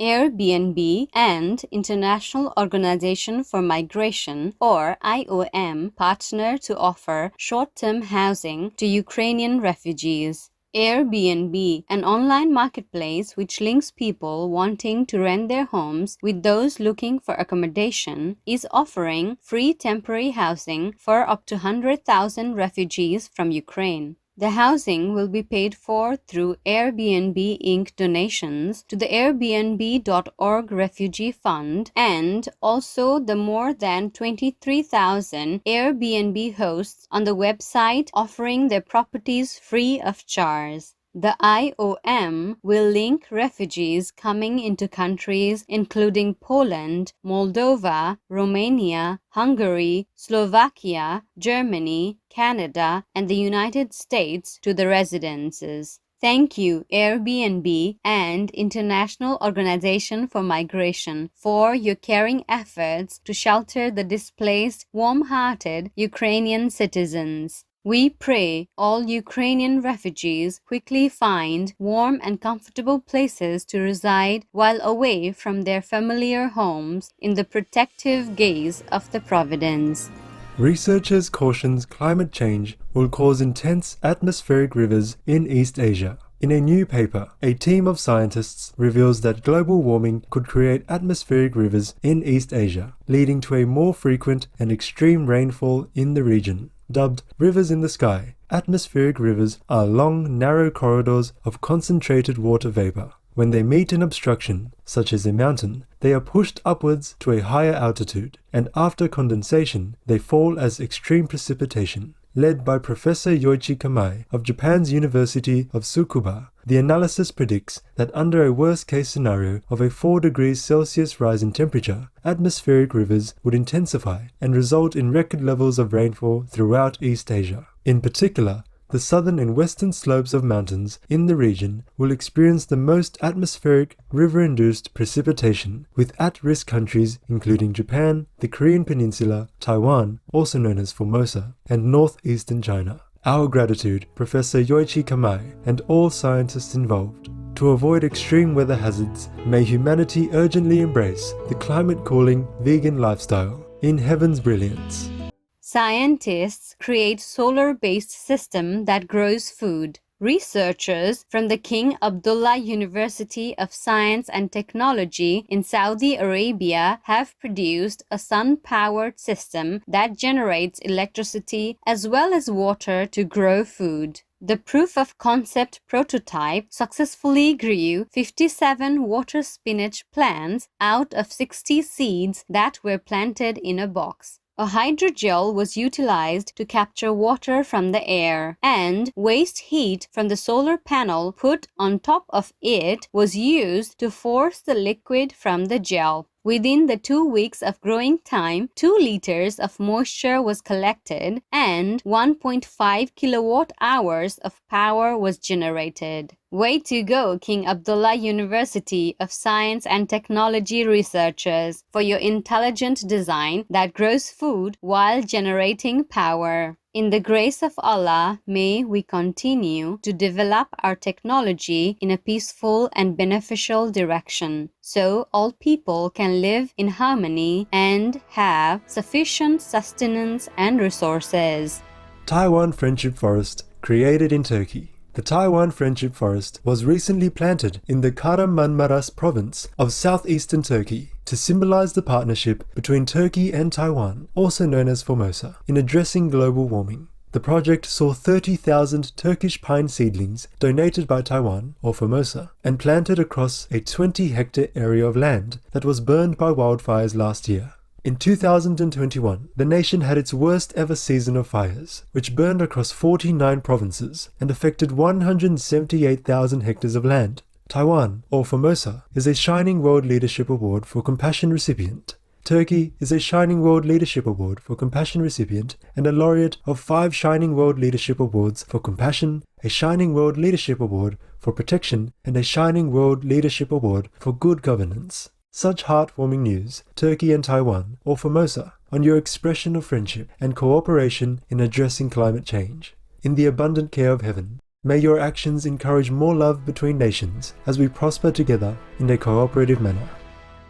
Airbnb and International Organization for Migration, or IOM, partner to offer short-term housing to Ukrainian refugees. Airbnb, an online marketplace which links people wanting to rent their homes with those looking for accommodation, is offering free temporary housing for up to 100,000 refugees from Ukraine. The housing will be paid for through Airbnb Inc. donations to the Airbnb.org Refugee Fund and also the more than 23,000 Airbnb hosts on the website offering their properties free of charge. The IOM will link refugees coming into countries including Poland, Moldova, Romania, Hungary, Slovakia, Germany, Canada, and the United States to the residences. Thank you, Airbnb and International Organization for Migration, for your caring efforts to shelter the displaced, warm-hearted Ukrainian citizens. We pray all Ukrainian refugees quickly find warm and comfortable places to reside while away from their familiar homes in the protective gaze of the Providence. Researchers cautions climate change will cause intense atmospheric rivers in East Asia. In a new paper, a team of scientists reveals that global warming could create atmospheric rivers in East Asia, leading to a more frequent and extreme rainfall in the region. Dubbed rivers in the sky, atmospheric rivers are long, narrow corridors of concentrated water vapor. When they meet an obstruction, such as a mountain, they are pushed upwards to a higher altitude, and after condensation, they fall as extreme precipitation. Led by Professor Yoichi Kamai of Japan's University of Tsukuba, the analysis predicts that under a worst-case scenario of a 4 degrees Celsius rise in temperature, atmospheric rivers would intensify and result in record levels of rainfall throughout East Asia. In particular, the southern and western slopes of mountains in the region will experience the most atmospheric river-induced precipitation, with at-risk countries including Japan, the Korean Peninsula, Taiwan, also known as Formosa, and northeastern China. Our gratitude, Professor Yoichi Kamai, and all scientists involved. To avoid extreme weather hazards, may humanity urgently embrace the climate-cooling vegan lifestyle in heaven's brilliance. Scientists create solar-based system that grows food. Researchers from the King Abdullah University of Science and Technology in Saudi Arabia have produced a sun-powered system that generates electricity as well as water to grow food. The proof-of-concept prototype successfully grew 57 water spinach plants out of 60 seeds that were planted in a box. A hydrogel was utilized to capture water from the air, and waste heat from the solar panel put on top of it was used to force the liquid from the gel. Within the 2 weeks of growing time, 2 liters of moisture was collected and 1.5 kilowatt hours of power was generated. Way to go, King Abdullah University of Science and Technology researchers, for your intelligent design that grows food while generating power. In the grace of Allah, may we continue to develop our technology in a peaceful and beneficial direction, so all people can live in harmony and have sufficient sustenance and resources. Taiwan Friendship Forest, created in Turkey. The Taiwan Friendship Forest was recently planted in the Kahramanmaraş province of southeastern Turkey to symbolize the partnership between Turkey and Taiwan, also known as Formosa, in addressing global warming. The project saw 30,000 Turkish pine seedlings donated by Taiwan, or Formosa, and planted across a 20-hectare area of land that was burned by wildfires last year. In 2021, the nation had its worst ever season of fires, which burned across 49 provinces and affected 178,000 hectares of land. Taiwan, or Formosa, is a Shining World Leadership Award for Compassion recipient. Turkey is a Shining World Leadership Award for Compassion recipient and a laureate of 5 Shining World Leadership Awards for Compassion, a Shining World Leadership Award for Protection, and a Shining World Leadership Award for Good Governance. Such heartwarming news, Turkey and Taiwan, or Formosa, on your expression of friendship and cooperation in addressing climate change. In the abundant care of heaven, May your actions encourage more love between nations as we prosper together in a cooperative manner.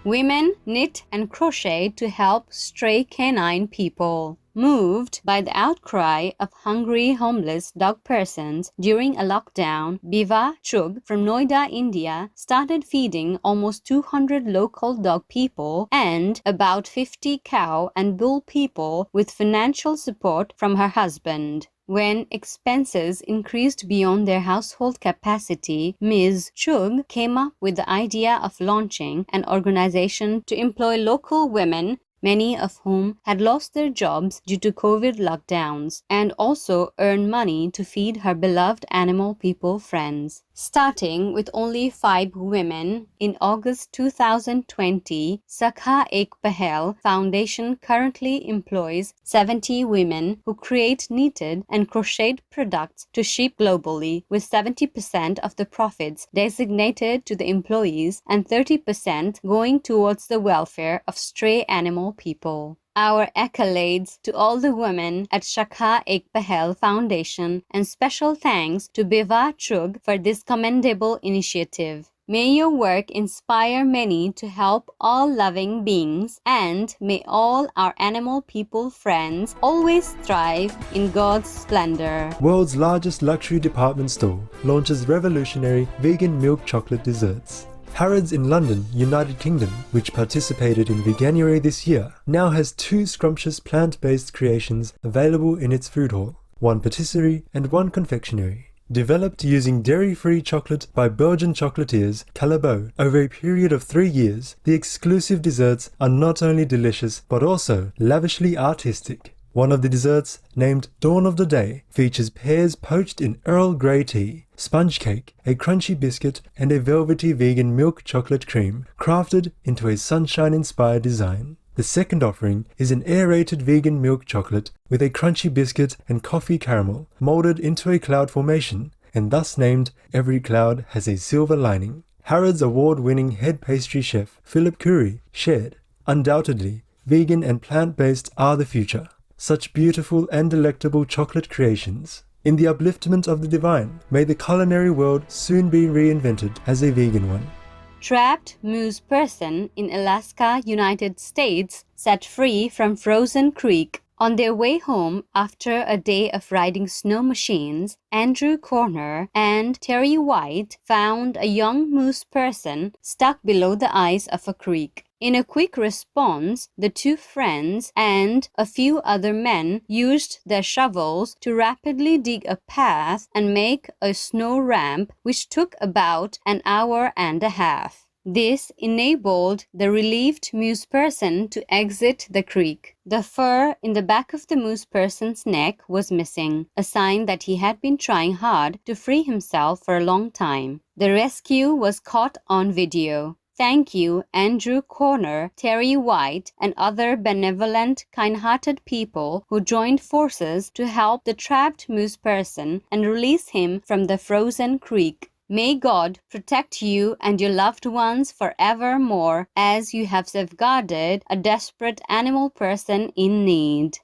Women knit and crochet to help stray canine people. Moved by the outcry of hungry homeless dog persons during a lockdown, Biva Chug from Noida, India started feeding almost 200 local dog people and about 50 cow and bull people with financial support from her husband. When expenses increased beyond their household capacity, Ms. Chug came up with the idea of launching an organization to employ local women, many of whom had lost their jobs due to COVID lockdowns, and also earn money to feed her beloved animal people friends. Starting with only 5 women, in August 2020, Sakha Ek Pahel Foundation currently employs 70 women who create knitted and crocheted products to ship globally, with 70% of the profits designated to the employees and 30% going towards the welfare of stray animal people. Our accolades to all the women at Sakha Ek Pahel Foundation and special thanks to Biva Chug for this commendable initiative. May your work inspire many to help all loving beings, and may all our animal people friends always thrive in God's splendor. World's largest luxury department store launches revolutionary vegan milk chocolate desserts. Harrods in London, United Kingdom, which participated in Veganuary this year, now has 2 scrumptious plant-based creations available in its food hall, 1 patisserie and 1 confectionery. Developed using dairy-free chocolate by Belgian chocolatiers Callebaut over a period of 3 years, the exclusive desserts are not only delicious but also lavishly artistic. One of the desserts, named Dawn of the Day, features pears poached in Earl Grey tea, sponge cake, a crunchy biscuit, and a velvety vegan milk chocolate cream, crafted into a sunshine-inspired design. The second offering is an aerated vegan milk chocolate with a crunchy biscuit and coffee caramel, molded into a cloud formation, and thus named Every Cloud Has a Silver Lining. Harrods award-winning head pastry chef Philip Curry shared, "Undoubtedly, vegan and plant-based are the future. Such beautiful and delectable chocolate creations. In the upliftment of the divine, may the culinary world soon be reinvented as a vegan one." Trapped moose person in Alaska, United States, set free from frozen creek. On their way home after a day of riding snow machines, Andrew Corner and Terry White found a young moose person stuck below the ice of a creek. In a quick response, the 2 friends and a few other men used their shovels to rapidly dig a path and make a snow ramp, which took about an hour and a half. This enabled the relieved moose person to exit the creek. The fur in the back of the moose person's neck was missing, a sign that he had been trying hard to free himself for a long time. The rescue was caught on video. Thank you, Andrew Corner, Terry White, and other benevolent, kind-hearted people who joined forces to help the trapped moose person and release him from the frozen creek. May God protect you and your loved ones forevermore as you have safeguarded a desperate animal person in need.